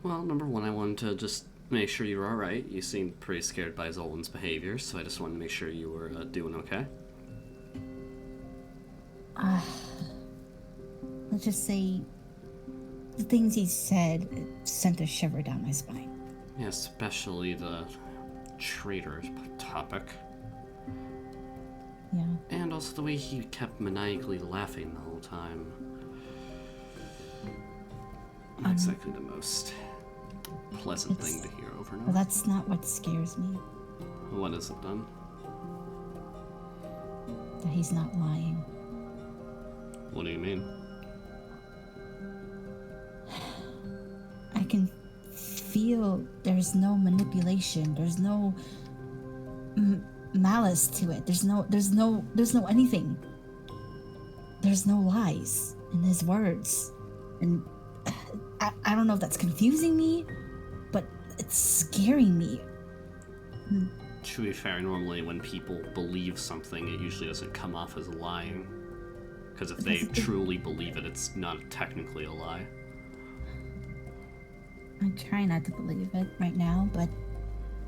Well, number one, I wanted to just make sure you were alright. You seemed pretty scared by Zolan's behavior, so I just wanted to make sure you were doing okay. Let's just say the things he said sent a shiver down my spine. Yeah, especially the traitor topic. Yeah. And also the way he kept maniacally laughing the whole time. Not exactly the most pleasant thing to hear over and over. Well, that's not what scares me. What is it then? That he's not lying. What do you mean? I can feel there's no manipulation. There's no malice to it. There's no anything. There's no lies in his words. And I don't know if that's confusing me, but it's scaring me. To be fair, normally when people believe something, it usually doesn't come off as lying. Because if they truly believe it, it's not technically a lie. I try not to believe it right now, but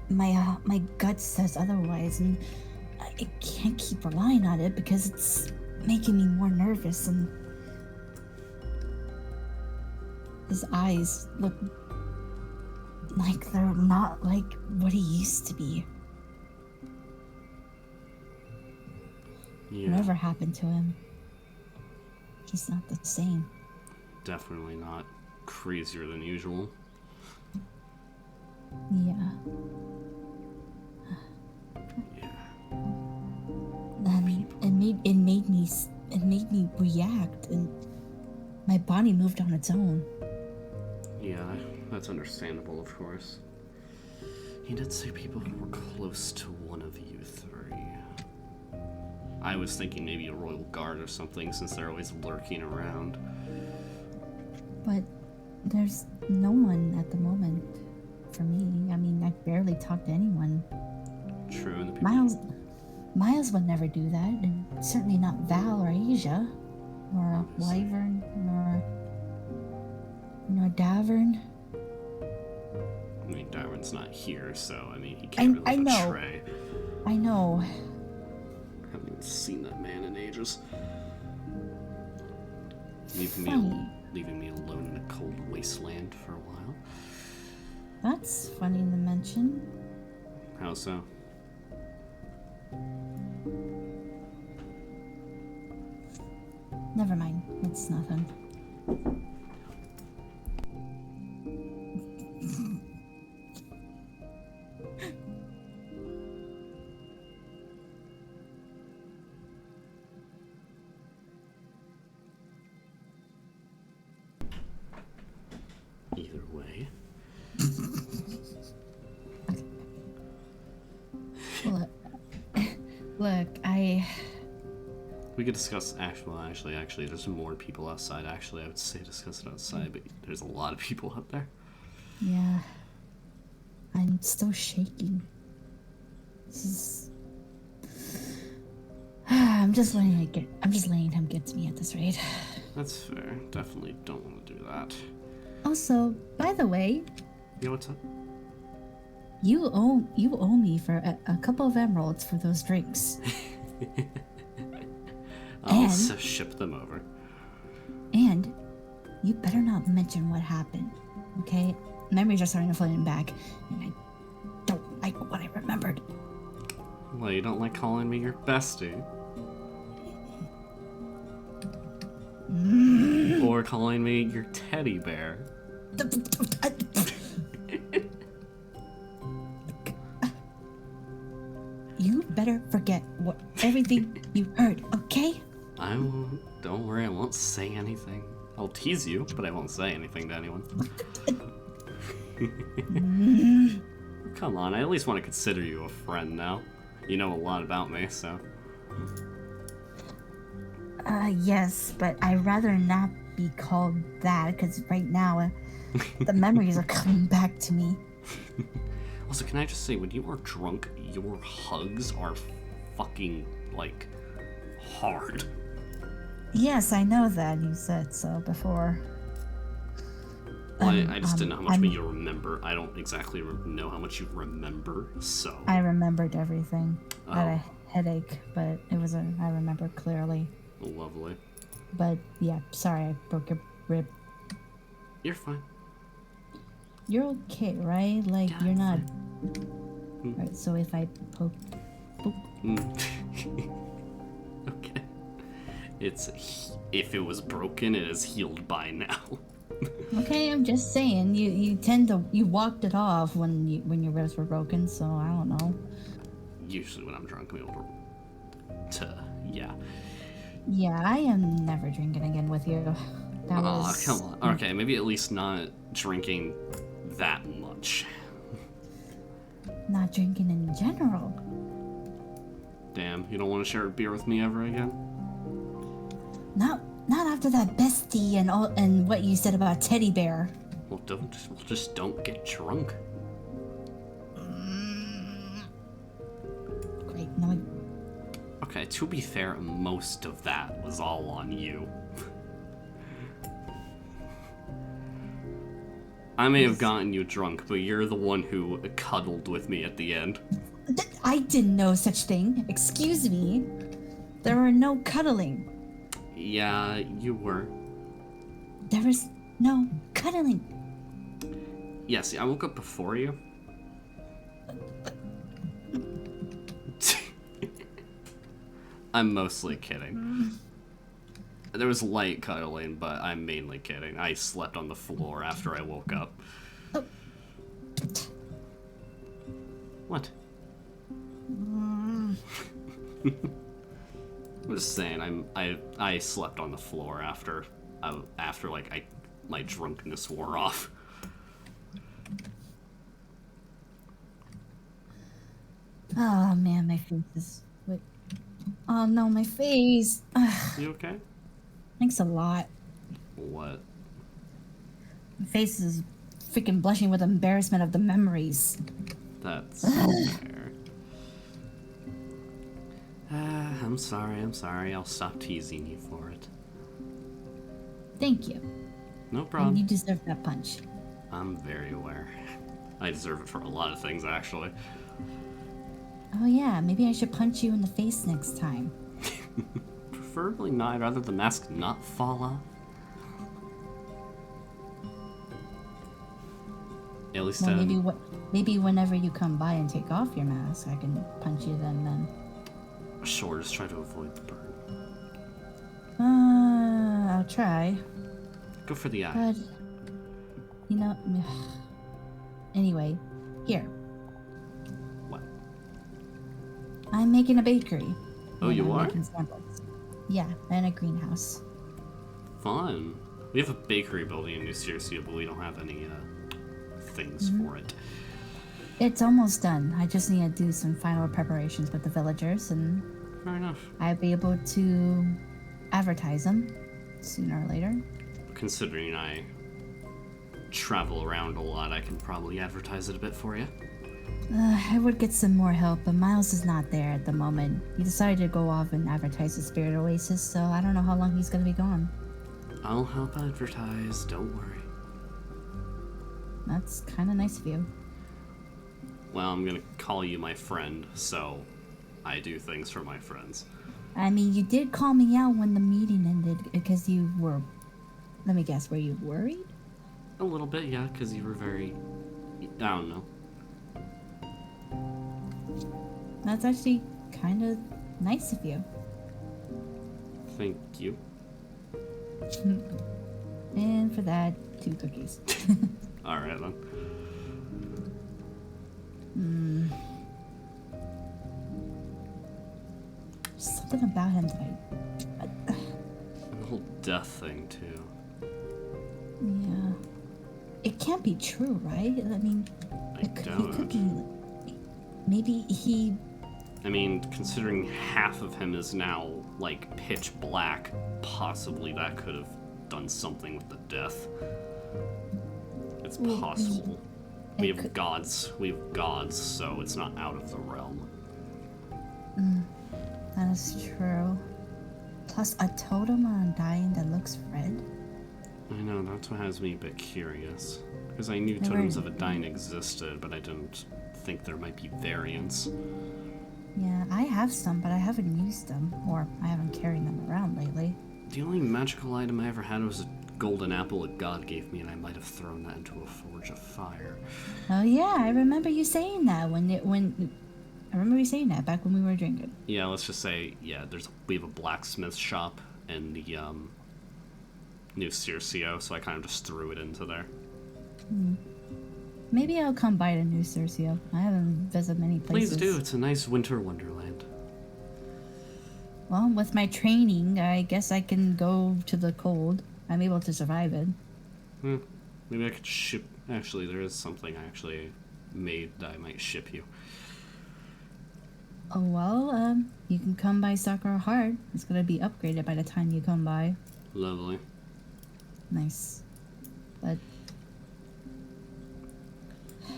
my gut says otherwise, and I can't keep relying on it because it's making me more nervous, and his eyes look like they're not like what he used to be. Yeah. Whatever happened to him, he's not the same. Definitely not. Crazier than usual. Yeah. Yeah. And it made me react, and my body moved on its own. Yeah, that's understandable, of course. He did say people were close to one of you three. I was thinking maybe a royal guard or something, since they're always lurking around. But there's no one at the moment for me. I mean, I barely talk to anyone. True, and the people... Miles would never do that, and certainly not Val or Asia, or Wyvern, nor Davern. I mean, Davern's not here, so, I mean, he can't really betray. I know. I haven't even seen that man in ages. Leaving me alone in a cold wasteland for a while. That's funny to mention. How so? Never mind. It's nothing. Either way. Look, We could discuss actually, there's more people outside. Actually, I would say discuss it outside, but there's a lot of people out there. Yeah. I'm still shaking. This is... I'm just letting him get to me at this rate. That's fair. Definitely don't want to do that. Also, by the way... Yeah, what's up? You owe me for a couple of emeralds for those drinks. I'll ship them over. And you better not mention what happened, okay? Memories are starting to flood in back, and I don't like what I remembered. Well, you don't like calling me your bestie. Or calling me your teddy bear. You better forget everything you heard, okay? I won't. Don't worry, I won't say anything. I'll tease you, but I won't say anything to anyone. Come on, I at least want to consider you a friend now. You know a lot about me, so. Yes, but I'd rather not be called that, because right now, the memories are coming back to me. Also, can I just say, when you are drunk, your hugs are fucking, like, hard. Yes, I know that. You said so before. Well, I just didn't know how much you remember. I don't exactly know how much you remember, so. I remembered everything. Oh. I had a headache, but I remember clearly. Lovely. But yeah, sorry, I broke your rib. You're fine. You're okay, right? Like, Yeah, you're not. Mm. Right, so if I poke. Okay. If it was broken, it is healed by now. Okay, I'm just saying. You walked it off when your ribs were broken, so I don't know. Usually when I'm drunk, I'm able yeah. Yeah, I am never drinking again with you. That was. Come on. Okay, maybe at least not drinking that much. Not drinking in general. Damn, you don't want to share a beer with me ever again? Not after that bestie and what you said about teddy bear. Well, just don't get drunk. Great, no. Okay, to be fair, most of that was all on you. I may have gotten you drunk, but you're the one who cuddled with me at the end. I didn't know such thing. Excuse me. There were no cuddling. Yeah, you were. There was no cuddling. Yes, I woke up before you. I'm mostly kidding. There was light cuddling, but I'm mainly kidding. I slept on the floor after I woke up. Oh. What? I'm just saying, I slept on the floor after my drunkenness wore off. Oh man, my face is. Wait. Oh no, my face. Ugh. You okay? Thanks a lot. What? My face is freaking blushing with embarrassment of the memories. That's fair. I'm sorry. I'll stop teasing you for it. Thank you. No problem. And you deserve that punch. I'm very aware. I deserve it for a lot of things, actually. Oh yeah, maybe I should punch you in the face next time. Preferably not. I'd rather the mask not fall off. At least well, maybe whenever you come by and take off your mask, I can punch you then. Sure, just try to avoid the burn. I'll try. Go for the eye. But, you know... Anyway, here. What? I'm making a bakery. Oh, you are? Making samples. Yeah, and a greenhouse. Fun. We have a bakery building in New Jersey, but we don't have any things for it. It's almost done. I just need to do some final preparations with the villagers, and Fair enough. I'll be able to advertise them sooner or later. Considering I travel around a lot, I can probably advertise it a bit for you. I would get some more help, but Miles is not there at the moment. He decided to go off and advertise the Spirit Oasis, so I don't know how long he's going to be gone. I'll help advertise, don't worry. That's kind of nice of you. Well, I'm gonna call you my friend, so I do things for my friends. I mean, you did call me out when the meeting ended because you were... Let me guess, were you worried? A little bit, yeah, because you were very... I don't know. That's actually kind of nice of you. Thank you. And for that, 2 cookies. Alright then. Something about him that The whole death thing, too. yeah. It can't be true, right? I mean, I he could don't. be. Maybe he. I mean, considering half of him is now, like, pitch black, possibly that could have done something with the death. It's Well, possible. it We have could- gods, so it's not out of the realm. That is true. Plus, a totem on dying that looks red. I know, that's what has me a bit curious. Because I knew Never- totems of a dying existed, but I didn't think there might be variants. Yeah, I have some, but I haven't used them, or I haven't carried them around lately. The only magical item I ever had was a golden apple a god gave me, and I might have thrown that into a forge of fire. Oh yeah, I remember you saying that I remember you saying that back when we were drinking. Yeah, let's just say, we have a blacksmith shop in the, New Circio, so I kind of just threw it into there. Maybe I'll come by to New Circio. I haven't visited many places. Please do, it's a nice winter wonderland. Well, with my training, I guess I can go to the cold. I'm able to survive it. Maybe I could ship... Actually, there is something I actually made that I might ship you. Oh well, you can come by Sakura Heart. It's gonna be upgraded by the time you come by. Lovely. Nice. But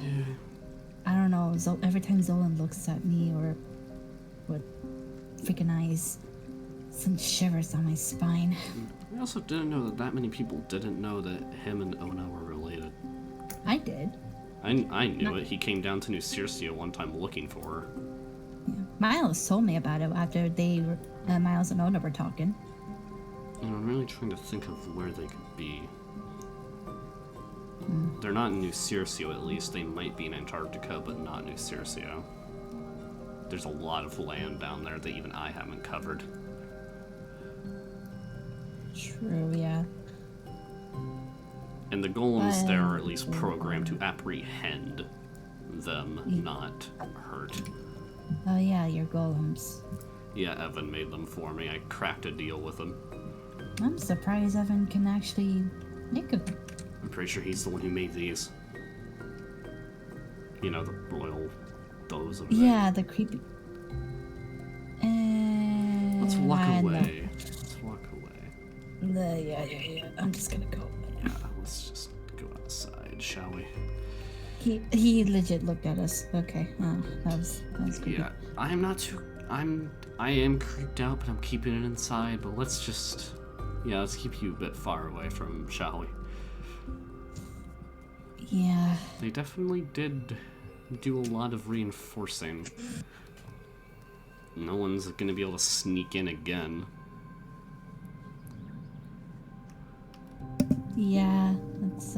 Yeah. I don't know, every time Zolan looks at me or with freaking eyes, sends shivers down my spine. I also didn't know that many people didn't know that him and Ona were related. I did. I knew it. He came down to New Circio one time looking for her. Yeah. Miles told me about it after Miles and Ona were talking. And I'm really trying to think of where they could be. They're not in New Circio, at least. They might be in Antarctica, but not New Circio. There's a lot of land down there that even I haven't covered. True, yeah. And the golems there are at least programmed to apprehend them, not hurt. Oh yeah, your golems. Yeah, Evan made them for me. I cracked a deal with him. I'm surprised Evan can actually make a... I'm pretty sure he's the one who made these. You know, the royal those of them. Yeah, the creepy... And... Let's walk I know. away. Let's walk away. Yeah. I'm just gonna go. Yeah, let's just go outside, shall we? He legit looked at us. Okay. Oh, that was creepy. Yeah, I am creeped out, but I'm keeping it inside. But let's keep you a bit far away from, shall we? Yeah. They definitely did do a lot of reinforcing. No one's gonna be able to sneak in again. Yeah, that's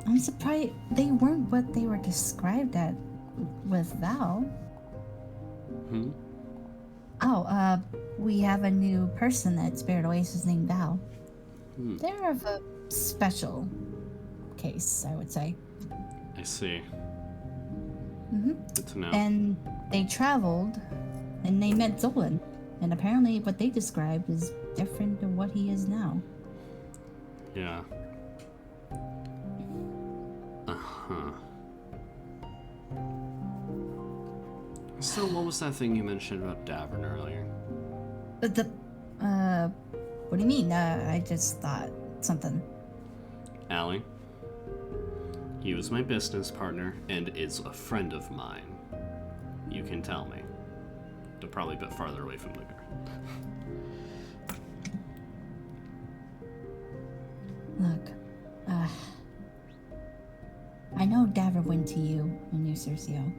I'm surprised they weren't what they were described at with Val. Oh, we have a new person at Spirit Oasis named Val. They're of a special case, I would say. I see. Good to know. And they traveled, and they met Zolan. And apparently what they described is different than what he is now. Yeah. Uh-huh. So what was that thing you mentioned about Davern earlier? What do you mean? I just thought something. Allie, he was my business partner and is a friend of mine. You can tell me. They're probably a bit farther away from the girl. Look, I know Davor went to you in New Circio.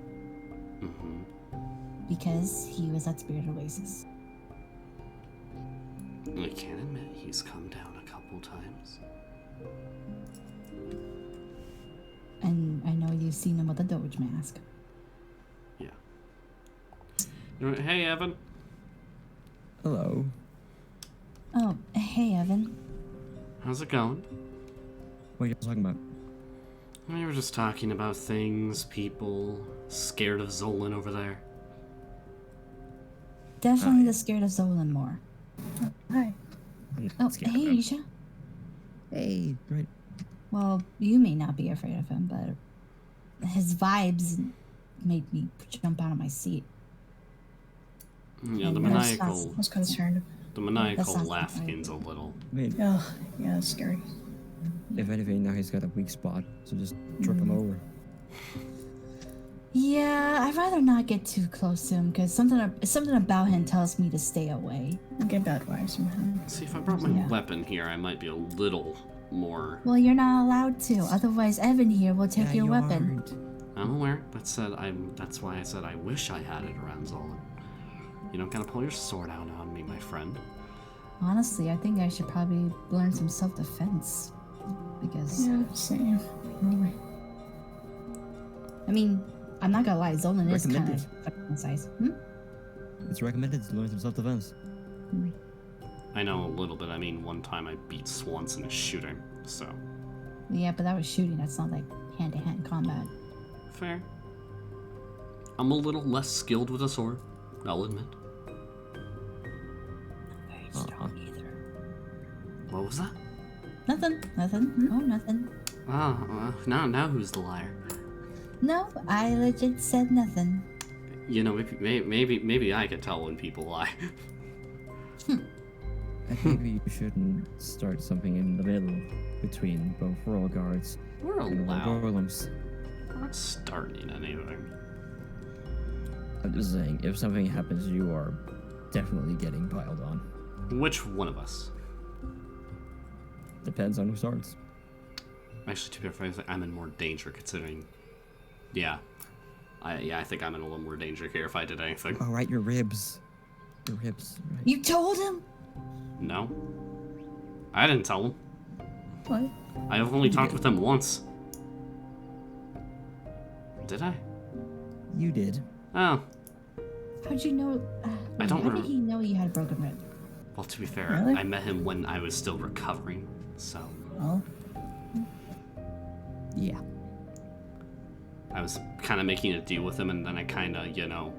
Because he was at Spirit Oasis. I can't admit he's come down a couple times. And I know you've seen him with a Doge mask. Yeah. Hey, Evan. Hello. Oh, hey, Evan. How's it going? What are you talking about? We were just talking about things, people, scared of Zolan over there. Definitely the scared of Zolan more. Hi. I'm Oh, scared hey, of him. Isha. Hey, right. Well, you may not be afraid of him, but his vibes made me jump out of my seat. Yeah, the And that's maniacal, I was concerned. the maniacal sounds laughing's a little. I mean, Oh, yeah, it's scary. if anything, now he's got a weak spot, so just trip him over. Yeah, I'd rather not get too close to him because something about him tells me to stay away. I get bad vibes from him. See, if I brought my Yeah. weapon here, I might be a little more. Well, you're not allowed to. Otherwise, Evan here will take Yeah, your you weapon. aren't. I'm aware. That's why I said I wish I had it around Zolan. You don't gotta pull your sword out on me, my friend. Honestly, I think I should probably learn some self-defense because Yeah, same. Really. I mean, I'm not gonna lie, Zolan is kind of Recommended. fucking size. It's recommended to learn some self-defense. I know a little bit. I mean, one time I beat Swanson at shooting, so Yeah, but that was shooting. That's not like hand-to-hand combat. fair. I'm a little less skilled with a sword, I'll admit. Very strong either. What was that? Nothing. Oh, nothing. Now who's the liar? No, I legit said nothing. You know, maybe I can tell when people lie. I think you shouldn't start something in the middle between both royal guards We're and royal allowed. golems. We're not starting anything. I'm just saying, if something happens, you are definitely getting piled on. Which one of us? Depends on who starts. Actually, to be fair, I think I'm in more danger considering. Yeah. I think I'm in a little more danger here if I did anything. All right, your ribs. Your ribs. Right. You told him? No. I didn't tell him. What? I've only talked with him once. Did I? You did. Oh. How'd you know? I don't How remember. did he know you had a broken rib? Well, to be fair, Really? I met him when I was still recovering, so Oh. Yeah. I was kind of making a deal with him, and then I kind of,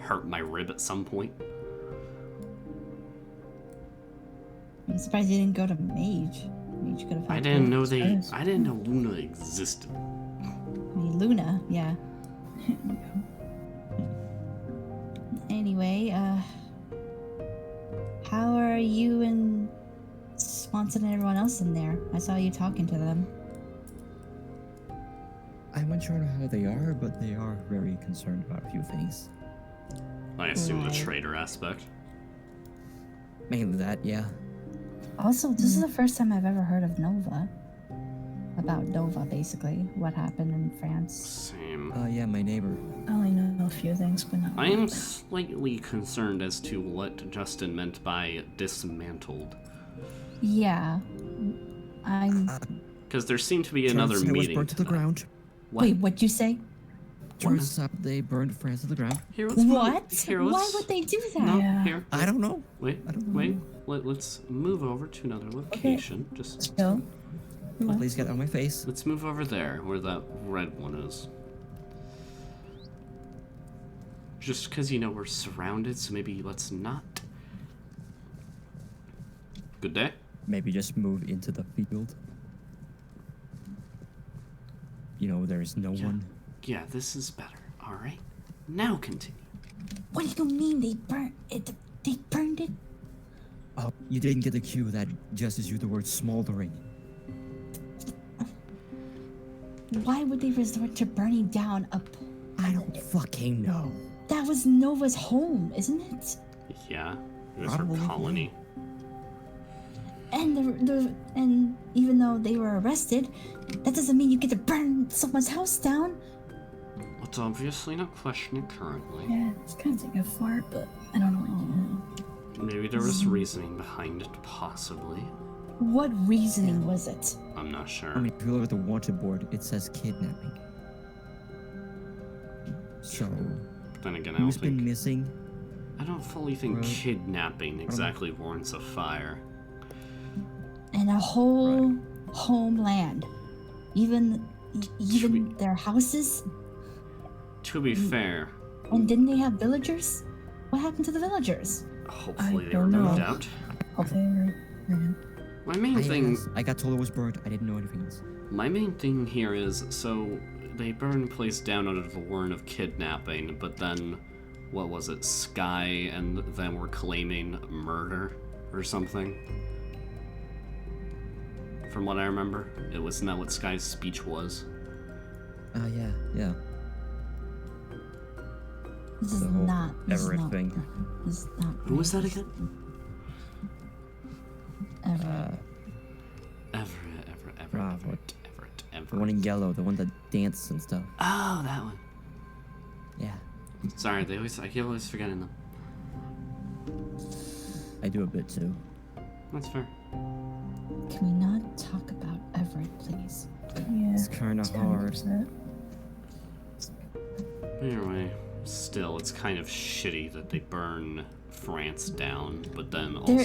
hurt my rib at some point. I'm surprised you didn't go to Mage. Mage could have. I helped didn't you. know Nice. I didn't know Luna existed. I mean, Luna, yeah. Anyway, how are you and Swanson and everyone else in there? I saw you talking to them. I'm unsure on how they are, but they are very concerned about a few things. I assume the Right. traitor aspect. Mainly that, yeah. Also, this is the first time I've ever heard of Nova. About Nova, basically. What happened in France. Same. Yeah, my neighbor. I only know a few things, but not. I am slightly concerned as to what Justin meant by dismantled. Yeah. I'm. Because there seemed to be another Turns out it was meeting. burnt to the tonight. ground. What? Wait, what'd you say? Turns out they burned France to the ground. Here, let's move- What? Here, Why let's- would they do that? No, Yeah. here. I don't know. Wait, I don't know. wait. Let's move over to another location. Just So, Please get out of my face. let's move over there, where that red one is. Just because we're surrounded, so maybe let's not. Good day. Maybe just move into the field. There's no one. Yeah, this is better. All right. Now continue. What do you mean they burnt it? They burned it? Oh, you didn't get the cue that just as you the word smoldering. Why would they resort to burning down a... I don't fucking know. That was Nova's home, isn't it? Yeah, it was her Probably. colony. And and even though they were arrested, that doesn't mean you get to burn someone's house down. It's obviously not questioning currently. yeah, it's kind of like a fart, but I don't know. Maybe there was reasoning behind it, possibly. What reasoning was it? I'm not sure. I mean, if you look at the wanted board, it says kidnapping. So, Then again, I don't who's been think missing? I don't fully think Right. kidnapping exactly warrants a fire. And a whole homeland even their houses. To be fair, And didn't they have villagers? What happened to the villagers? hopefully I they were don't know. moved out. Hopefully, My main thing, I got told it was burned. I didn't know anything else. my main thing here is, so they burned the place down under the warrant of kidnapping, but then, what was it, Sky and them were claiming murder or something? From what I remember, it wasn't that what Sky's speech was? Yeah. This is The whole not. This is Everett not. thing. This is not. Who was right. that again? Everett. Everett. The one in yellow, the one that danced and stuff. Oh, that one. Yeah, Sorry, I keep always forgetting them. I do a bit too. That's fair. Can we not talk about Everett, please? yeah. It's kind of hard. 10%. Anyway, still, it's kind of shitty that they burn France down, but then There-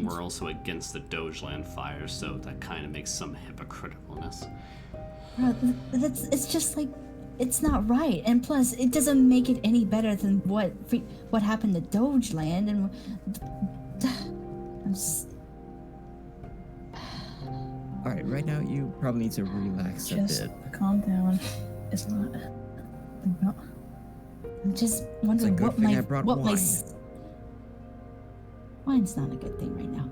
we're also against the Dogeland fire, so that kind of makes some hypocriticalness. Bro, it's just like it's not right, and plus it doesn't make it any better than what happened to Dogeland. And All right, right now you probably need to relax a Just bit. calm down. It's not. No. I'm just wondering good what thing my I brought what my wine. wine's not a good thing right now.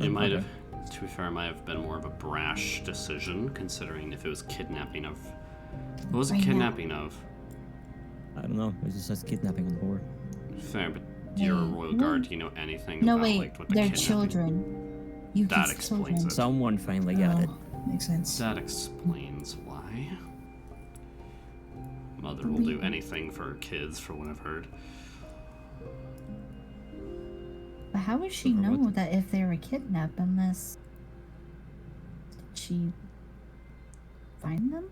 It might Okay. have, to be fair, it might have been more of a brash decision, considering if it was kidnapping of. What was it Right now. kidnapping of? I don't know. It just says kidnapping on the board. Fair, but you're a Wait, royal what? guard. Do you know anything No, about wait, like what the they're kidnapping? children. You That kids' explains children. it. Someone finally got it. Makes sense. That explains why. Mother will do anything for her kids, for what I've heard. But how would she For know what? that if they were kidnapped unless she find them?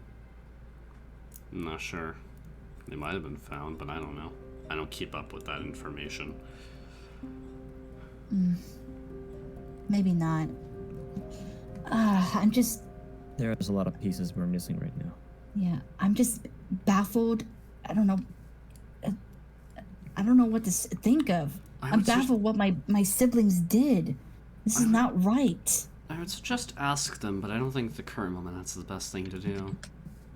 I'm not sure. They might have been found, but I don't know. I don't keep up with that information. Maybe not. I'm just There's a lot of pieces we're missing right now. Yeah, I'm just baffled. I don't know. I don't know what to think of. I I'm would just- baffled what my siblings did. This is not right. I would suggest ask them, but I don't think at the current moment that's the best thing to do.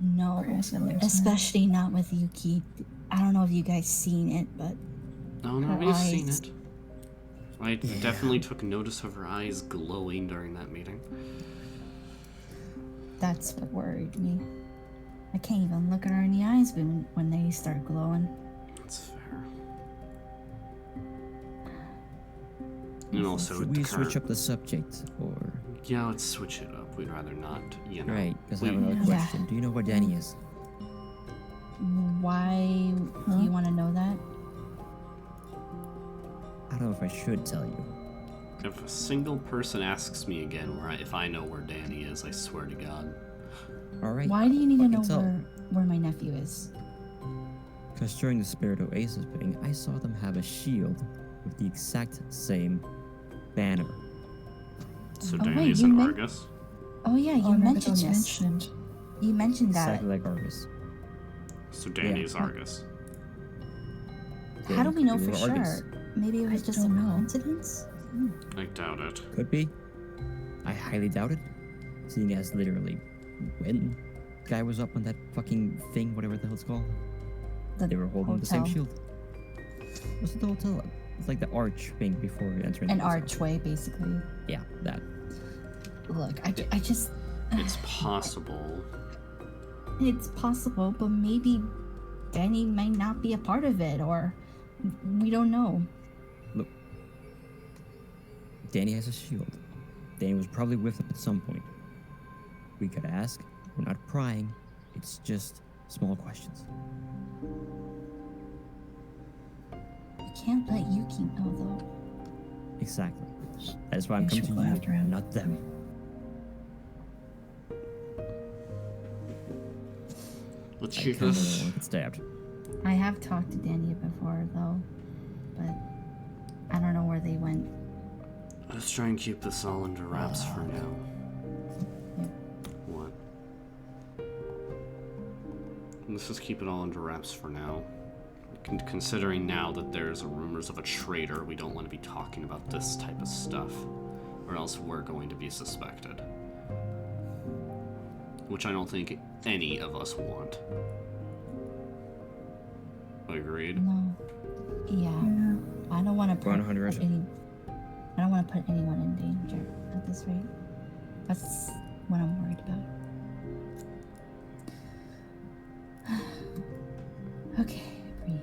No, Yes, that makes sense. especially not with Yuki. I don't know if you guys seen it, but No, Her we've seen eyes. it. I definitely took notice of her eyes glowing during that meeting. that's what worried me. I can't even look at her in the eyes when they start glowing. That's fair. And also, Should at the we switch current... up the subject, or Yeah, let's switch it up. We'd rather not, you know. right? Because I have we- another Yeah. question. Do you know where Danny is? Why do you want to know that? I don't know if I should tell you. If a single person asks me again if I know where Danny is, I swear to God. All right. Why do you need to know fucking tell. where my nephew is? Because during the Spirit Oasis thing, I saw them have a shield with the exact same banner. So Oh, wait, Danny's you in meant- Argus? Oh yeah, Oh, you no, mentioned that's this. mentioned. You mentioned that. Exactly like Argus. So Danny's Yeah. Argus. How do we know Could for be sure? Argus. Maybe it was I just a don't know. coincidence. I doubt it. Could be. I highly doubt it. Seeing as literally when the guy was up on that fucking thing, whatever the hell it's called, The they were holding the same hotel. shield. Was it the hotel? It's like the arch thing before entering. An the hotel. archway, basically. Yeah, that. Look, I just. It's possible. It's possible, but maybe Danny might not be a part of it, or we don't know. Look, Danny has a shield. Danny was probably with him at some point. We could ask. We're not prying. It's just small questions. You can't let Yuki know, though. Exactly. That's why I'm You coming should to go after you, him. not them. Let's I shoot kinda this. don't want to get stabbed. I have talked to Danny before, though, but I don't know where they went. Let's try and keep this all under wraps for now. Yeah. Let's just keep it all under wraps for now. Considering now that there's rumors of a traitor, we don't want to be talking about this type of stuff, or else we're going to be suspected. Which I don't think any of us want. Agreed? No. Yeah. I don't want to put 100%. I don't want to put anyone in danger at this rate. That's what I'm worried about. Okay, breathe.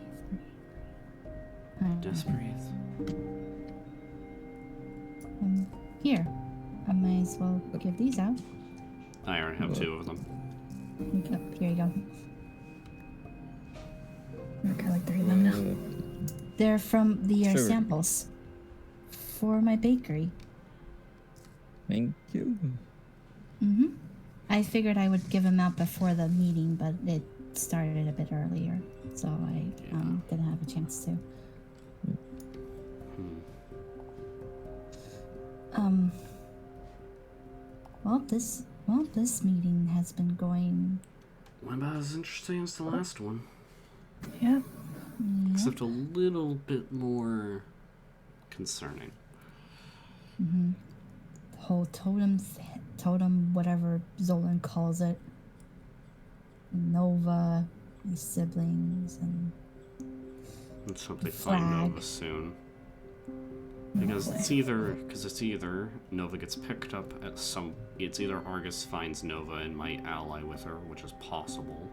Alright. Just breathe. Here. I might as well give these out. I already have 2 of them. Here you go. Okay, like 3 of them now. They're from the Sure. samples for my bakery. Thank you. I figured I would give them out before the meeting, but it started a bit earlier, so I didn't have a chance to. Well, this meeting has been going. Went about as interesting as the last one. Yep. Except a little bit more concerning. The whole totem, whatever Zolan calls it. Nova, my siblings, and Let's hope they Flag. find Nova soon. Because it's either Nova gets picked up at some. It's either Argus finds Nova and might ally with her, which is possible.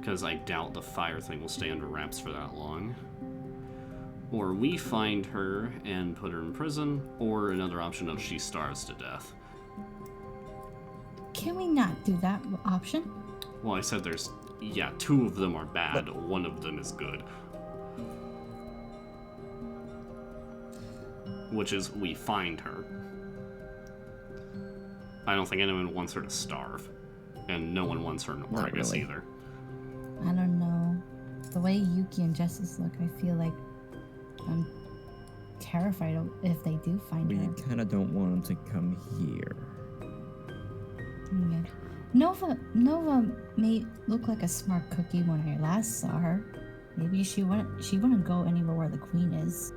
Because I doubt the fire thing will stay under wraps for that long. Or we find her and put her in prison, or another option of she starves to death. can we not do that option? Well, I said there's. Yeah, 2 of them are bad, 1 of them is good. Which is, we find her. I don't think anyone wants her to starve. And no one wants her in Not Argus really. either. I don't know. The way Yuki and Justice look, I feel like I'm terrified if they do find We her. kind of don't want them to come here. Yeah. Nova may look like a smart cookie when I last saw her. Maybe she wouldn't go anywhere where the queen is.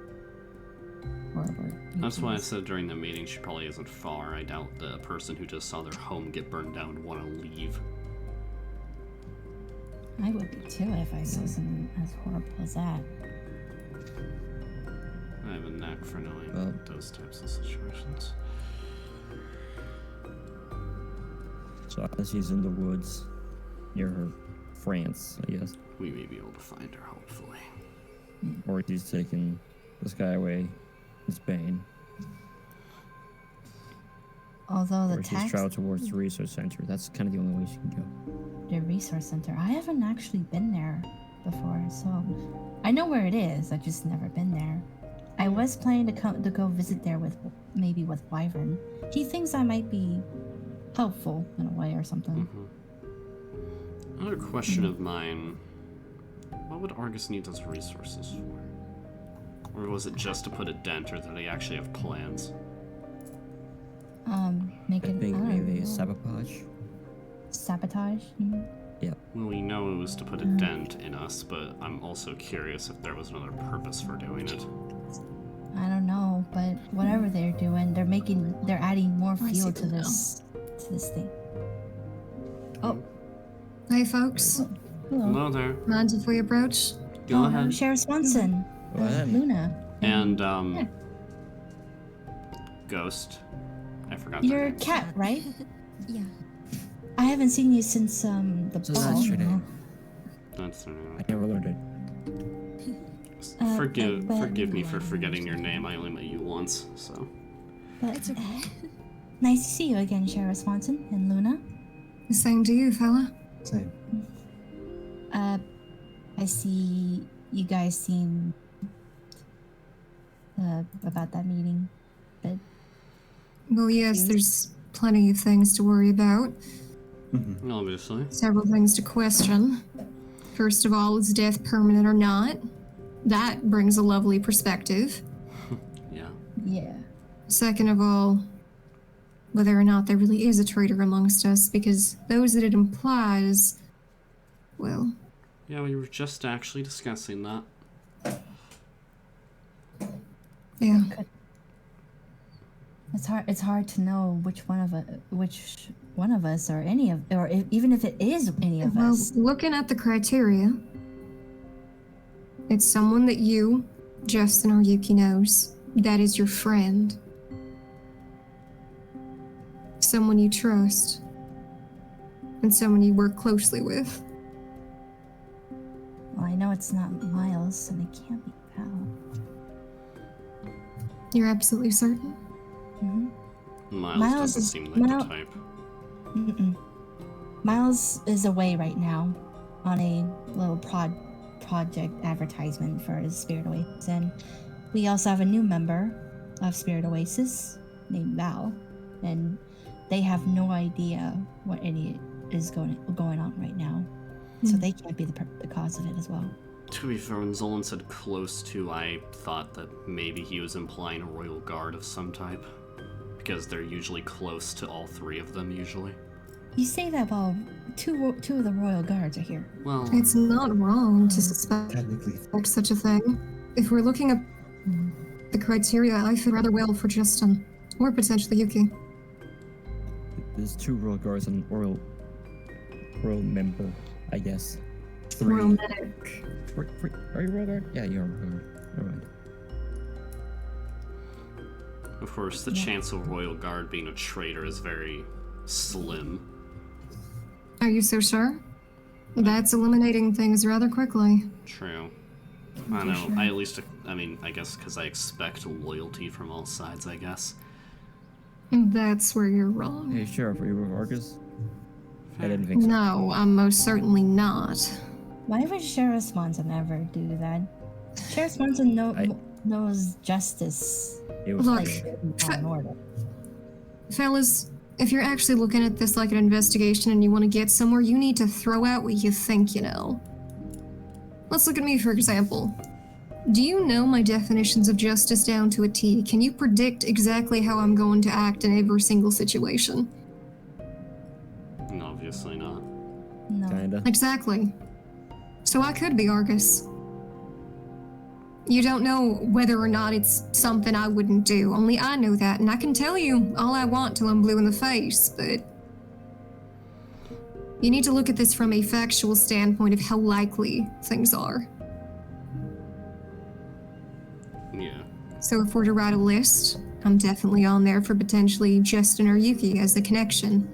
Or where That's Yuki why I is. said during the meeting she probably isn't far. I doubt the person who just saw their home get burned down would want to leave. I would be too if I saw something as horrible as that. I have a knack for knowing Well- those types of situations. So as she's in the woods near her France, I guess. We may be able to find her, hopefully. Or she's taking this guy away in Spain. Although the Or she's tax, traveled towards the research center. That's kind of the only way she can go. the resource center, I haven't actually been there before, so I know where it is. I've just never been there. I was planning to go visit there with Wyvern. He thinks I might be helpful in a way or something. Another question of mine. What would Argus need those resources for? Or was it just to put a dent, or do they actually have plans? Make I it. think I don't maybe know. sabotage. Sabotage. You mean? Well, we know it was to put a dent in us, but I'm also curious if there was another purpose for doing it. I don't know, but whatever they're doing, they're adding more I see fuel the to this thing. Oh, Hey folks, hello. Hello there. mind if we approach? Go ahead. Sheriff Swanson. Go ahead. Luna. And, Ghost. I forgot their You're a names. cat, right? Yeah. I haven't seen you since the So ball. that's your name. That's their name. I never learned it. Forgive me for forgetting your name. I only met you once, so. But, It's okay. nice to see you again, Sheriff Swanson and Luna. The same to you, fella. Same. I see you guys seem about that meeting, but Well, yes, there's plenty of things to worry about. Obviously. Several things to question. First of all, is death permanent or not? That brings a lovely perspective. Yeah. yeah. Second of all, whether or not there really is a traitor amongst us, because those that it implies well, Yeah, we were just actually discussing that. yeah. It's hard to know which one of us, or any of, or even if it is any of Well, us. looking at the criteria, it's someone that you, Justin or Yuki, knows. That is your friend. Someone you trust. And someone you work closely with. Well, I know it's not Miles, and it can't be Val. You're absolutely certain? Mm-hmm. Miles doesn't seem like the type. Mm-mm. Miles is away right now on a little project advertisement for his Spirit Oasis, and we also have a new member of Spirit Oasis named Val, and they have no idea what any is going on right now, so they can't be the cause of it as well. To be fair, when Zolan said close to, I thought that maybe he was implying a royal guard of some type. Because they're usually close to all three of them, usually. You say that while two of the royal guards are here. Well, It's not wrong to suspect Technically, such a thing. If we're looking at the criteria, I fit rather well for Justin. Or potentially Yuki. there's 2 royal guards and an royal member, I guess. 3. Royal medic. Are you a royal guard? Yeah, you're a royal guard. Never mind. of course, the chance of royal guard being a traitor is very slim. Are you so sure? That's eliminating things rather quickly. True. I know. I guess because I expect loyalty from all sides, I guess. That's where you're wrong. Hey, Sheriff, are you with Argus? I didn't think so. No, I'm most certainly not. Why would Sheriff Swanson ever do that? Sheriff Swanson knows justice. It was Look, In order. fellas, if you're actually looking at this like an investigation and you want to get somewhere, you need to throw out what you think you know. Let's look at me, for example. Do you know my definitions of justice down to a T? Can you predict exactly how I'm going to act in every single situation? Obviously not. No. Kinda. Exactly. So I could be Argus. You don't know whether or not it's something I wouldn't do. Only I know that, and I can tell you all I want till I'm blue in the face, but you need to look at this from a factual standpoint of how likely things are. Yeah. So if we're to write a list, I'm definitely on there for potentially Justin or Yuki as the connection.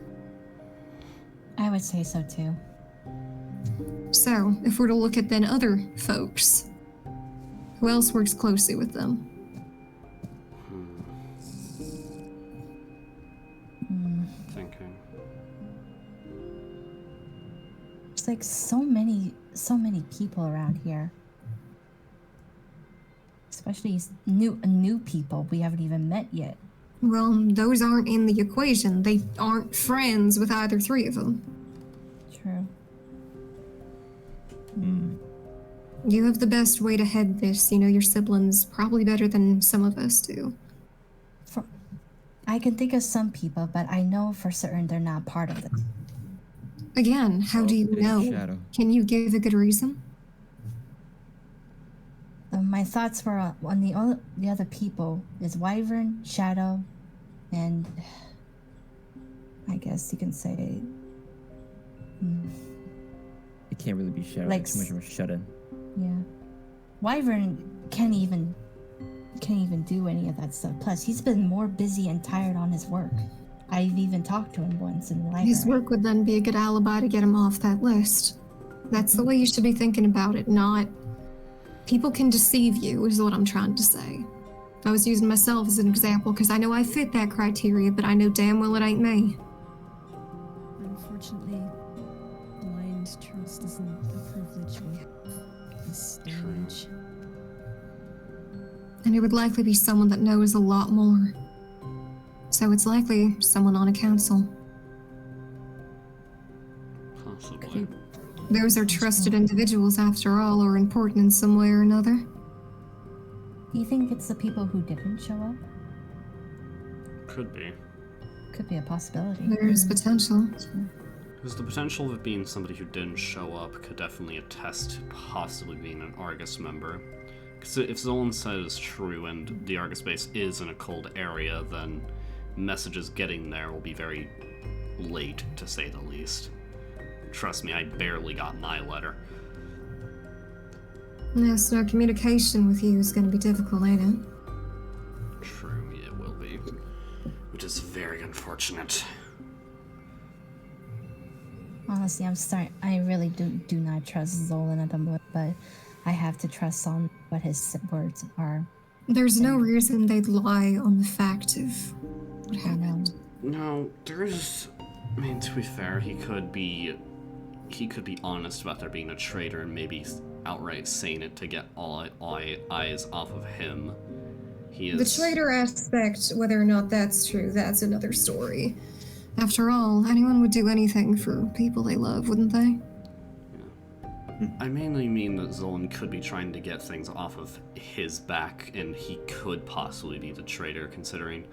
I would say so too. So if we're to look at then other folks, who else works closely with them? Thinking. There's like so many people around here. Especially new people we haven't even met yet. Well, those aren't in the equation. They aren't friends with either three of them. True. You have the best way to head this. You know your siblings probably better than some of us do. I can think of some people, but I know for certain they're not part of this. Again, how do you It is know? Shadow. Can you give a good reason? My thoughts were on the other people is Wyvern, Shadow, and I guess you can say It can't really be Shadow. Like It's too much of a shut-in. yeah. Wyvern can't even do any of that stuff. Plus, he's been more busy and tired on his work. I've even talked to him once in the library. His work would then be a good alibi to get him off that list. That's the way you should be thinking about it, not... People can deceive you, is what I'm trying to say. I was using myself as an example because I know I fit that criteria, but I know damn well it ain't me. Unfortunately, blind trust isn't a privilege we have at this stage. And it would likely be someone that knows a lot more. So it's likely someone on a council. Possibly. Those are trusted individuals, after all, or important in some way or another. Do you think it's the people who didn't show up? Could be. Could be a possibility. There's potential. Because the potential of it being somebody who didn't show up could definitely attest to possibly being an Argus member. Because if Zolan said is true and the Argus base is in a cold area, then messages getting there will be very late, to say the least. Trust me, I barely got my letter. Yes, no communication with you is going to be difficult, ain't it? True, it will be. Which is very unfortunate. Honestly, I really do not trust Zolan at the moment, but I have to trust on what his words are. There's no reason they'd lie on the fact of what happened. No, there's... I mean, to be fair, he could be honest about there being a traitor and maybe outright saying it to get all eyes off of him. He is... The traitor aspect, whether or not that's true, that's another story. After all, anyone would do anything for people they love, wouldn't they? Yeah. I mainly mean that Zolan could be trying to get things off of his back, and he could possibly be the traitor, considering,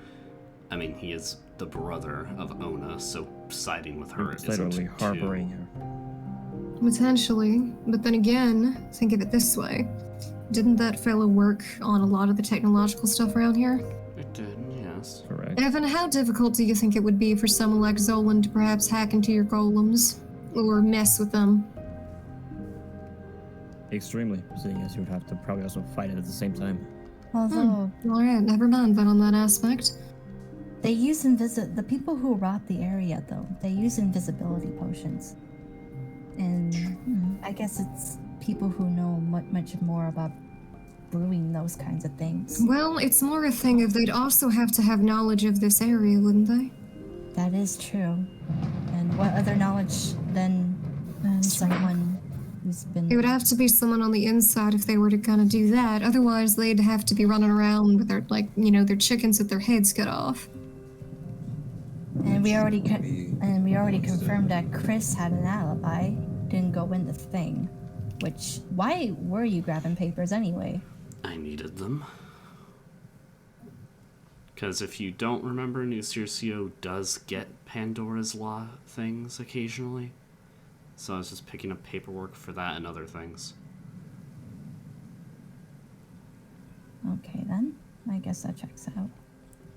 I mean, he is the brother of Ona, so siding with her isn't Literally harboring her. Potentially, but then again, think of it this way. Didn't that fellow work on a lot of the technological stuff around here? It did, yes. Correct. Evan, how difficult do you think it would be for someone like Zolan to perhaps hack into your golems? Or mess with them? Extremely, seeing as you would have to probably also fight it at the same time. Although Alright, never mind then on that aspect. they use the people who robbed the area though, they use invisibility potions. And I guess it's people who know much more about brewing those kinds of things. Well, it's more a thing of they'd also have to have knowledge of this area, wouldn't they? That is true. And what other knowledge than someone who's been... It would have to be someone on the inside if they were to kind of do that. Otherwise, they'd have to be running around with their, their chickens with their heads cut off. And we already confirmed that Chris had an alibi, didn't go in the thing. Which, why were you grabbing papers anyway? I needed them. Because if you don't remember, New Circio does get Pandora's Law things occasionally. So I was just picking up paperwork for that and other things. Okay then, I guess that checks out.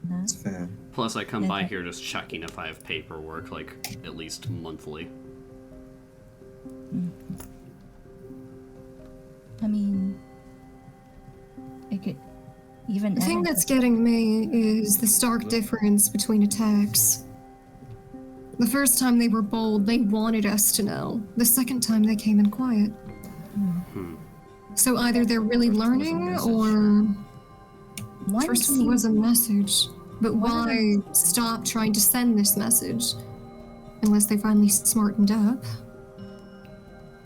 That's fair. Plus I come by Okay. here just checking if I have paperwork, like, at least monthly. I mean, it could even... The thing that's getting me is the stark difference between attacks. The first time they were bold, they wanted us to know. The second time they came in quiet. So either they're really learning, or... One First one seems- was a message, but One of why stop trying to send this message? Unless they finally smartened up.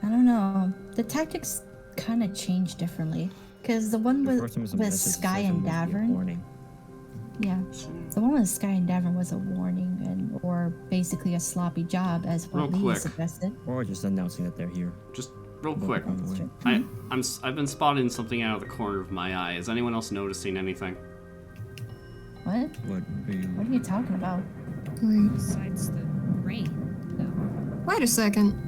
I don't know. The tactics kind of change differently. Because the one The first one was a with message, the Sky second and was a Davern, warning. yeah, the one with Sky and Davern was a warning and or basically a sloppy job, as what Real Lee quick. suggested. Or just announcing that they're here. Just real quick. That's true. I've been spotting something out of the corner of my eye. Is anyone else noticing anything? What? What What are you talking about? Wait, Besides the rain, though. wait a second.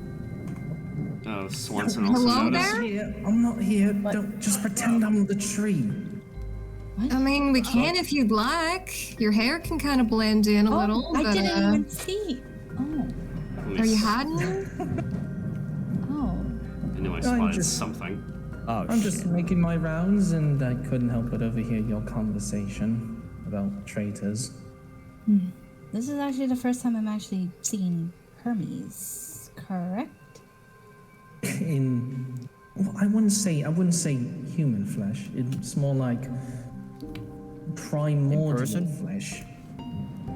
Oh, Swanson also Hello noticed. there? Here, I'm not here. Don't just pretend I'm the tree. I mean, we can if you'd like. Your hair can kind of blend in a little, I but didn't even see. Oh, Let are me you s- hiding? oh. I knew I I'm spotted just- something. Oh, I'm shit. just making my rounds, and I couldn't help but overhear your conversation about traitors. This is actually the first time I'm actually seeing Hermes, correct? Well, I wouldn't say human flesh. It's more like primordial person? flesh.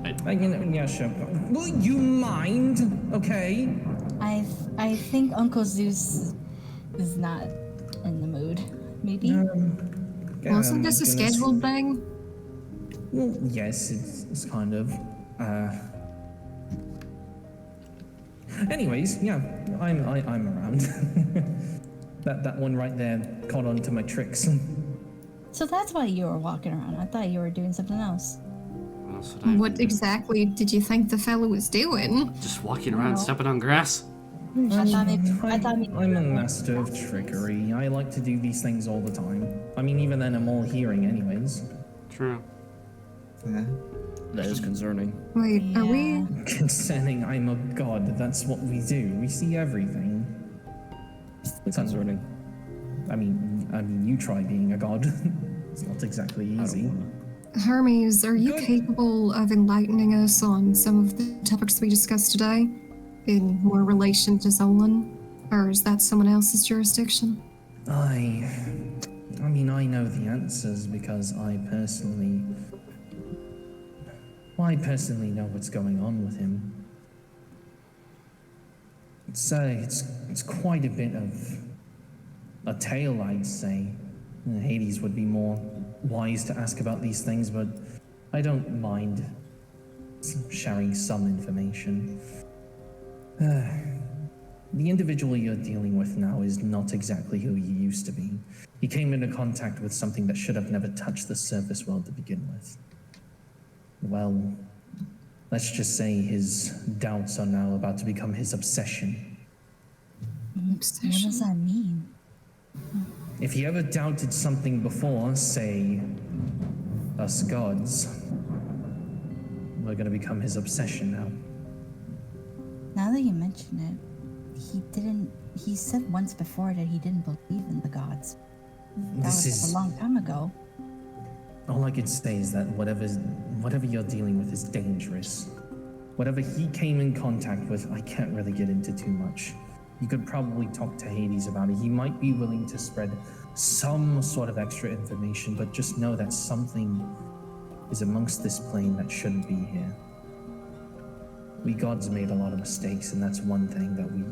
I- Yeah, sure. Will you mind? Okay. I think Uncle Zeus is not in the mood. Maybe. Wasn't this a scheduled thing? Well, yes, it's kind of. Anyways, yeah, I'm around. that one right there caught on to my tricks. So that's why you were walking around. I thought you were doing something else. Well, else would I What do? exactly did you think the fellow was doing? Just walking around, Wow. stepping on grass? I thought maybe I'm a master of trickery. I like to do these things all the time. I mean, even then, I'm all hearing, anyways. True. Yeah. That is concerning. Wait, are we? Yeah. Concerning, I'm a god. That's what we do. We see everything. It's concerning. I mean, you try being a god. It's not exactly I easy. don't wanna. Hermes, are you Good. capable of enlightening us on some of the topics we discussed today in more relation to Zolan? Or is that someone else's jurisdiction? I mean, I know the answers because I personally know what's going on with him. It's quite a bit of a tale, I'd say. Hades would be more wise to ask about these things, but I don't mind sharing some information. The individual you're dealing with now is not exactly who he used to be. He came into contact with something that should have never touched the surface world to begin with. Well, let's just say his doubts are now about to become his obsession. What does that mean? If he ever doubted something before, say, us gods, we're gonna become his obsession now. Now that you mention it, he said once before that he didn't believe in the gods. That This was is a long time ago. all I can say is that whatever you're dealing with is dangerous. Whatever he came in contact with, I can't really get into too much. You could probably talk to Hades about it. He might be willing to spread some sort of extra information, but just know that something is amongst this plane that shouldn't be here. We gods made a lot of mistakes, and that's one thing that we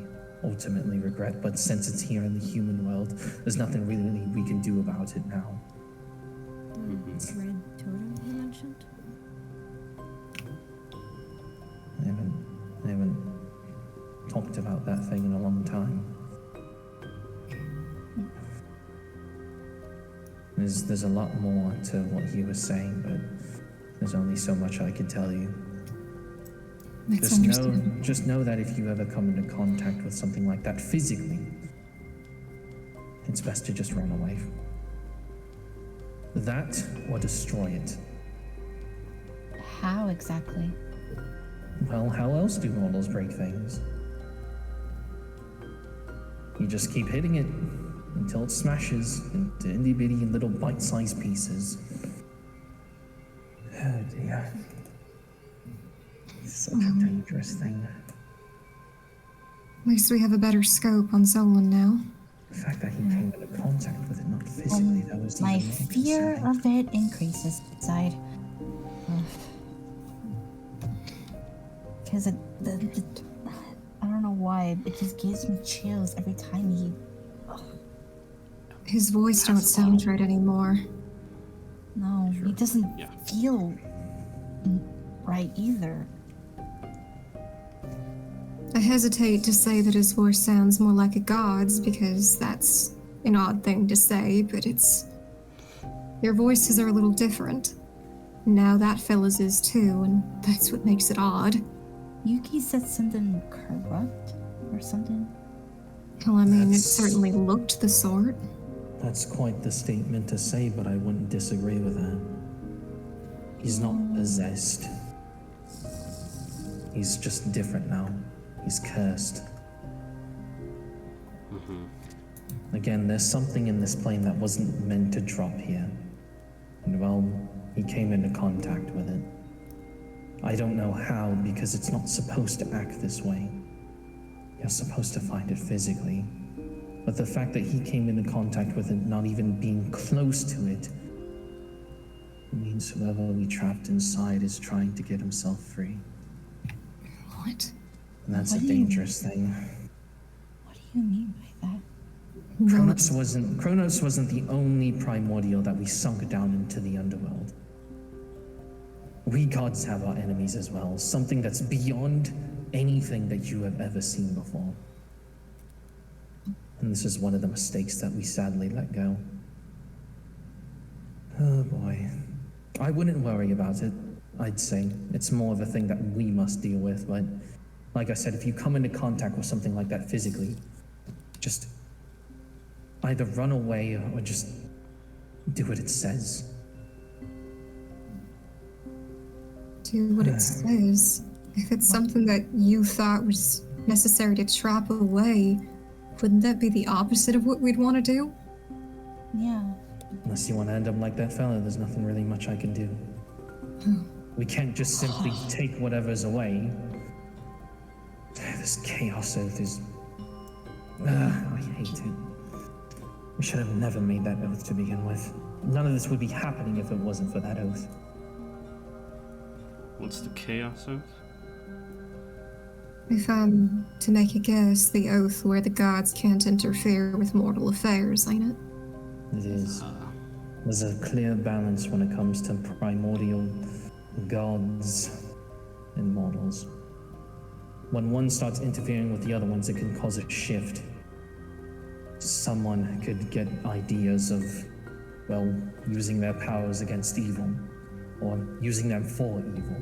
ultimately regret, but since it's here in the human world, there's nothing really we can do about it now. The red totem you mentioned? I haven't talked about that thing in a long time. There's a lot more to what he was saying, but there's only so much I could tell you. That's understandable. Just know that if you ever come into contact with something like that physically, it's best to just run away. That or destroy it. How exactly? Well, how else do mortals break things? You just keep hitting it until it smashes into itty bitty and little bite-sized pieces. Oh dear. It's such a dangerous thing. At least we have a better scope on Zolan now. The fact that he came into contact with it, not physically, that was My even more fear concerning. of it increases inside. Because I don't know why, it just gives me chills every time he. His voice don't sound right anymore. No, he doesn't Yeah. feel right either. I hesitate to say that his voice sounds more like a god's because that's an odd thing to say, but it's. Your voices are a little different. Now that fella's is too, and that's what makes it odd. Yuki said something corrupt or something. Well, I mean, it That's- certainly looked the sort. That's quite the statement to say, but I wouldn't disagree with that. He's not possessed. He's just different now. He's cursed. Again, there's something in this plane that wasn't meant to drop here. And well, he came into contact with it. I don't know how, because it's not supposed to act this way. You're supposed to find it physically. But the fact that he came into contact with it, not even being close to it, means whoever we trapped inside is trying to get himself free. What? And that's What a do you- dangerous thing. What do you mean by that? Kronos wasn't the only primordial that we sunk down into the underworld. We gods have our enemies as well, something that's beyond anything that you have ever seen before. And this is one of the mistakes that we sadly let go. Oh boy. I wouldn't worry about it. I'd say. It's more of a thing that we must deal with, but like I said, if you come into contact with something like that physically, just either run away or just do what it says. Do what it says. If it's something that you thought was necessary to trap away, wouldn't that be the opposite of what we'd want to do? Yeah. Unless you want to end up like that fella, there's nothing really much I can do. We can't just simply take whatever's away. This chaos oath is... I hate it. We should have never made that oath to begin with. None of this would be happening if it wasn't for that oath. What's the chaos oath? If I'm to make a guess, the oath where the gods can't interfere with mortal affairs, ain't it? It is. There's a clear balance when it comes to primordial gods and mortals. When one starts interfering with the other ones, it can cause a shift. Someone could get ideas of, well, using their powers against evil, or using them for evil.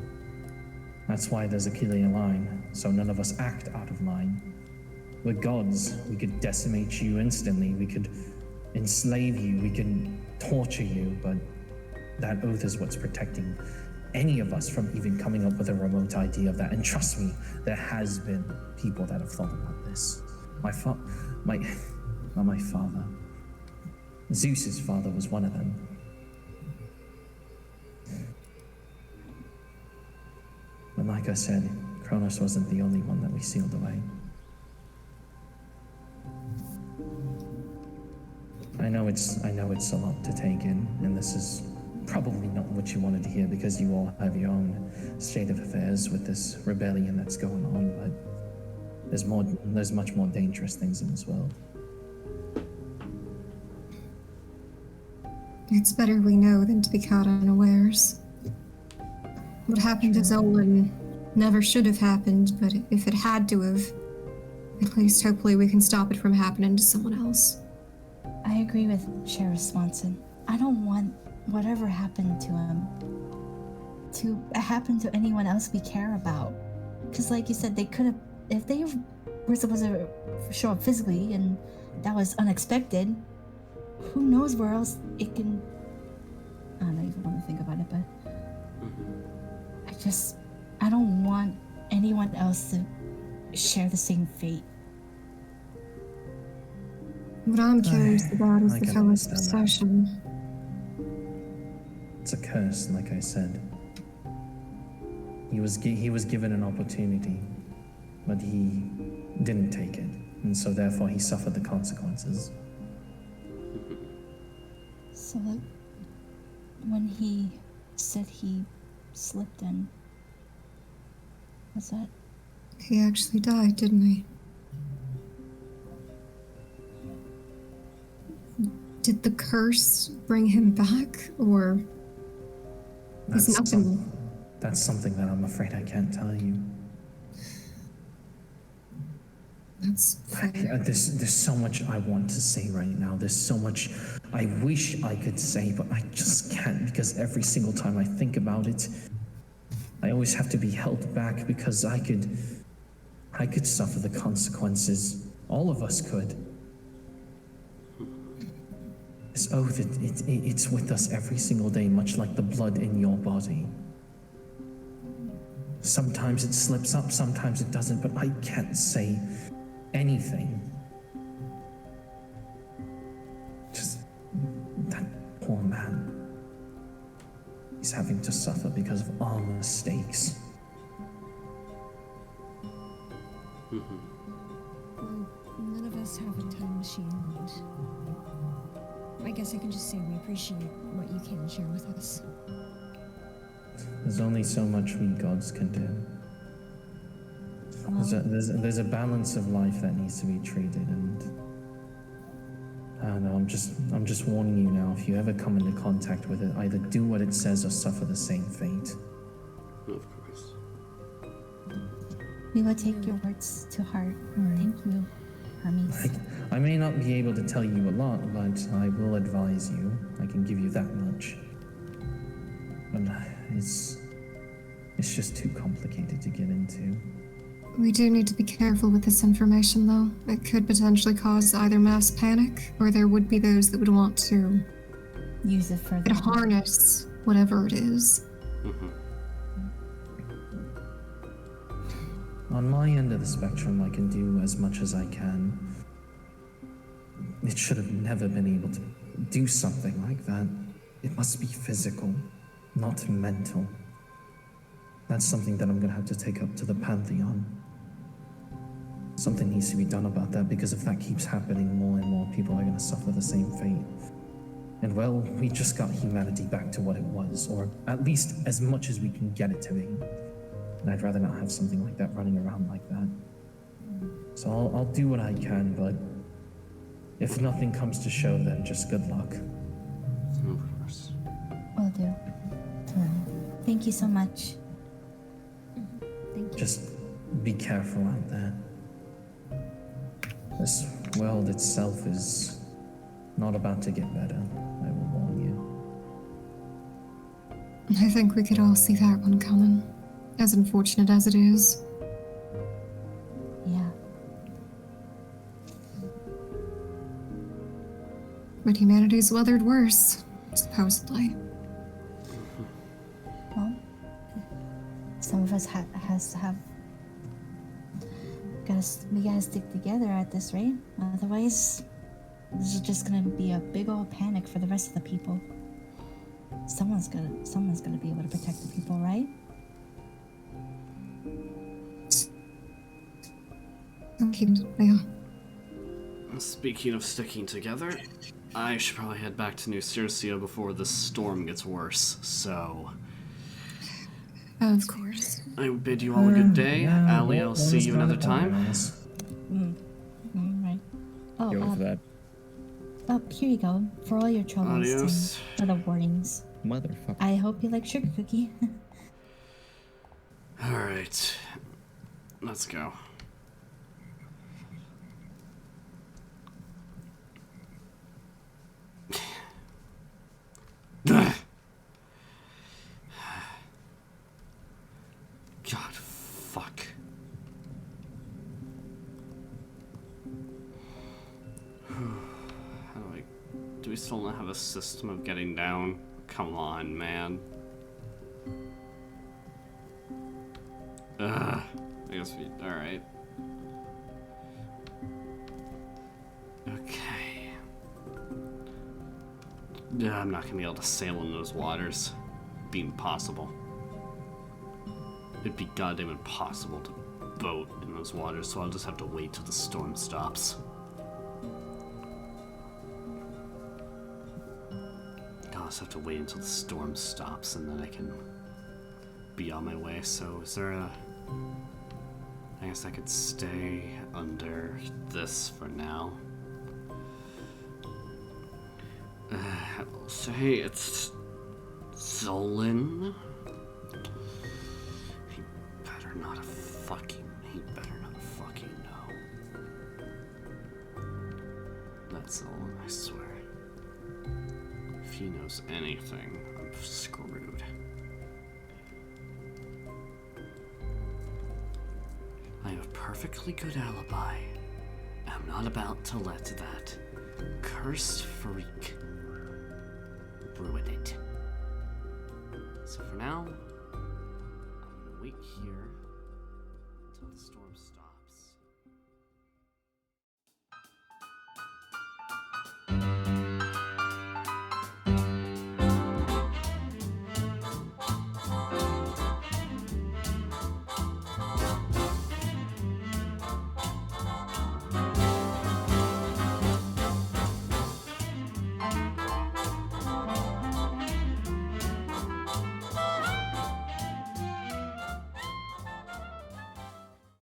That's why there's a clear line, so none of us act out of line. We're gods. We could decimate you instantly. We could enslave you. We could torture you, but that oath is what's protecting any of us from even coming up with a remote idea of that. And trust me, there has been people that have thought about this. Not my father. Zeus's father was one of them. But like I said, Kronos wasn't the only one that we sealed away. I know it's a lot to take in, and this is probably not what you wanted to hear because you all have your own state of affairs with this rebellion that's going on, but there's much more dangerous things in this world. It's better we know than to be caught unawares. What happened to Zolan never should have happened, but if it had to have, at least hopefully we can stop it from happening to someone else. I agree with Sheriff Swanson. I don't want whatever happened to him to happen to anyone else we care about. Because like you said, they could have, if they were supposed to show up physically and that was unexpected, who knows where else it can... I don't even want to think about it, but I don't want anyone else to share the same fate. What I'm curious about is the fella's possession. It's a curse, like I said. He was given an opportunity, but he didn't take it, and so therefore he suffered the consequences. So like, when he said he slipped in, was that... He actually died, didn't he? Did the curse bring him back, or is nothing? That's something that I'm afraid I can't tell you. That's fair. There's so much I want to say right now. There's so much I wish I could say, but I just can't because every single time I think about it, I always have to be held back because I could suffer the consequences. All of us could. This oath, it's with us every single day, much like the blood in your body. Sometimes it slips up, sometimes it doesn't, but I can't say anything. Just that poor man. He's having to suffer because of our mistakes. Well, none of us have a time machine, and I guess I can just say we appreciate what you can share with us. There's only so much we gods can do. There's a balance of life that needs to be treated, and I don't know. I'm just warning you now. If you ever come into contact with it, either do what it says or suffer the same fate. Of course. We will take your words to heart. Thank you, Hermes. I may not be able to tell you a lot, but I will advise you. I can give you that much. But It's just too complicated to get into. We do need to be careful with this information, though. It could potentially cause either mass panic, or there would be those that would want to Use it further. harness whatever it is. Mhm. On my end of the spectrum, I can do as much as I can. It should have never been able to do something like that. It must be physical, not mental. That's something that I'm gonna have to take up to the Pantheon. Something needs to be done about that, because if that keeps happening, more and more people are gonna suffer the same fate. And well, we just got humanity back to what it was, or at least as much as we can get it to be. And I'd rather not have something like that running around like that. So I'll do what I can, but if nothing comes to show, then just good luck. Of course. Will do. Thank you so much. Thank you. Just be careful out there. This world itself is not about to get better, I will warn you. I think we could all see that one coming, as unfortunate as it is. Yeah. But humanity's weathered worse, supposedly. Well, some of us has to have. We gotta stick together at this rate. Otherwise, this is just gonna be a big old panic for the rest of the people. Someone's gonna be able to protect the people, right? Okay, yeah. Speaking of sticking together, I should probably head back to New Circio before this storm gets worse, so Of course. I bid you all a good day. Yeah, Allie, I'll what see was you gonna another time. organize? Right. Oh, Go for that. Here you go for all your troubles Adios. and for the warnings. Motherfucker. I hope you like sugar cookie. Alright. Let's go. God, fuck. Do we still not have a system of getting down? Come on, man. I guess we. Alright. Okay. Yeah, I'm not gonna be able to sail in those waters. It'd be impossible. It'd be goddamn impossible to boat in those waters, so I'll just have to wait till the storm stops. I'll just have to wait until the storm stops and then I can be on my way. So is there a... I guess I could stay under this for now. So hey, it's Zolan. He better not have fucking know. That's Zolan, I swear. If he knows anything, I'm screwed. I have a perfectly good alibi. I'm not about to let that cursed freak ruin it. So for now, I'm gonna wait here.